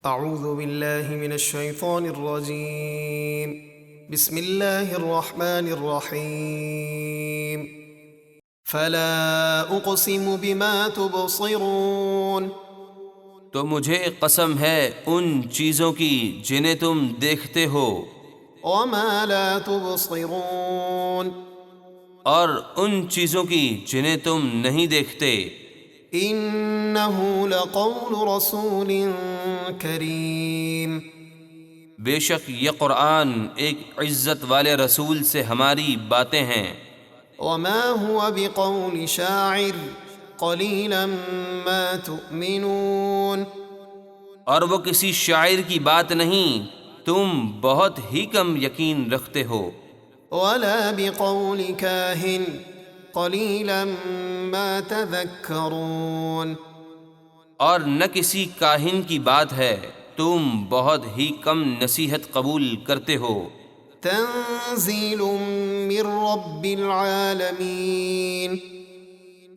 اعوذ باللہ من الشیطان الرجیم بسم اللہ الرحمن الرحیم فلا اقسم بما تبصرون، تو مجھے قسم ہے ان چیزوں کی جنہیں تم دیکھتے ہو، وما لا تبصرون، اور ان چیزوں کی جنہیں تم نہیں دیکھتے۔ انہ لقول رسول کریم، بے شک یہ قرآن ایک عزت والے رسول سے ہماری باتیں ہیں، وما هو بقول شاعر قلیلا ما تؤمنون، اور وہ کسی شاعر کی بات نہیں، تم بہت ہی کم یقین رکھتے ہو۔ ولا بقول كاهن قليلا ما تذكرون، اور نہ کسی کاہن کی بات ہے، تم بہت ہی کم نصیحت قبول کرتے ہو۔ تنزيل من رب العالمين،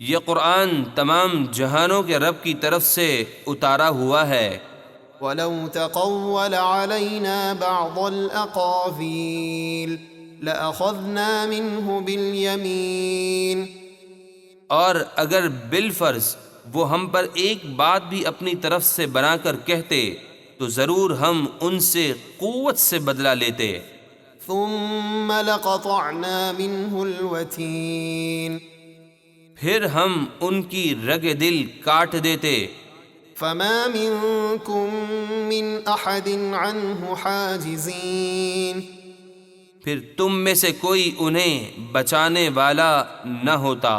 یہ قرآن تمام جہانوں کے رب کی طرف سے اتارا ہوا ہے۔ ولو تقول علينا بعض الأقاويل لأخذنا منه باليمين، اور اگر بالفرض وہ ہم پر ایک بات بھی اپنی طرف سے بنا کر کہتے تو ضرور ہم ان سے قوت سے بدلہ لیتے، ثم لقطعنا منه الوتين، پھر ہم ان کی رگ دل کاٹ دیتے، فما منكم من أحد عنه حاجزين، پھر تم میں سے کوئی انہیں بچانے والا نہ ہوتا۔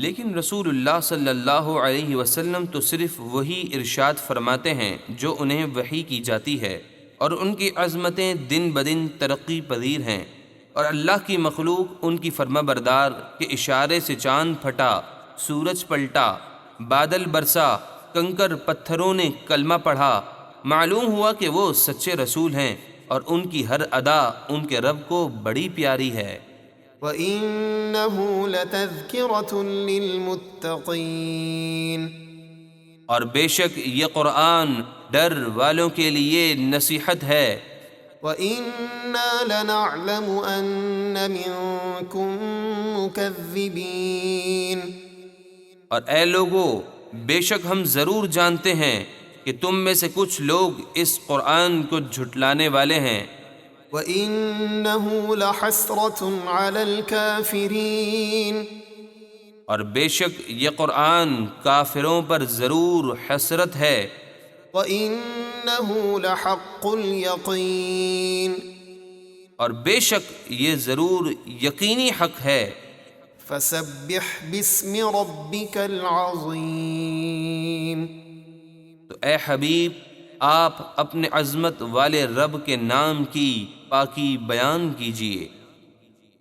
لیکن رسول اللہ صلی اللہ علیہ وسلم تو صرف وہی ارشاد فرماتے ہیں جو انہیں وحی کی جاتی ہے، اور ان کی عظمتیں دن بدن ترقی پذیر ہیں، اور اللہ کی مخلوق ان کی فرما بردار کے اشارے سے چاند پھٹا، سورج پلٹا، بادل برسا، کنکر پتھروں نے کلمہ پڑھا، معلوم ہوا کہ وہ سچے رسول ہیں، اور ان کی ہر ادا ان کے رب کو بڑی پیاری ہے۔ وَإِنَّهُ لَتَذْكِرَةٌ لِّلْمُتَّقِينَ، اور بے شک یہ قرآن ڈر والوں کے لیے نصیحت ہے۔ وَإِنَّا لَنَعْلَمُ أَنَّ مِنكُم مُّكَذِّبِينَ، اور اے لوگو، بے شک ہم ضرور جانتے ہیں کہ تم میں سے کچھ لوگ اس قرآن کو جھٹلانے والے ہیں، وَإِنَّهُ لَحَسْرَةٌ عَلَى الْكَافِرِينَ، اور بے شک یہ قرآن کافروں پر ضرور حسرت ہے۔ وَإِنَّهُ لَحَقُّ الْيَقِينِ، اور بے شک یہ ضرور یقینی حق ہے۔ فَسَبِّحْ بِاسْمِ رَبِّكَ الْعَظِيمِ، تو اے حبیب، آپ اپنے عظمت والے رب کے نام کی پاکی بیان کیجیے۔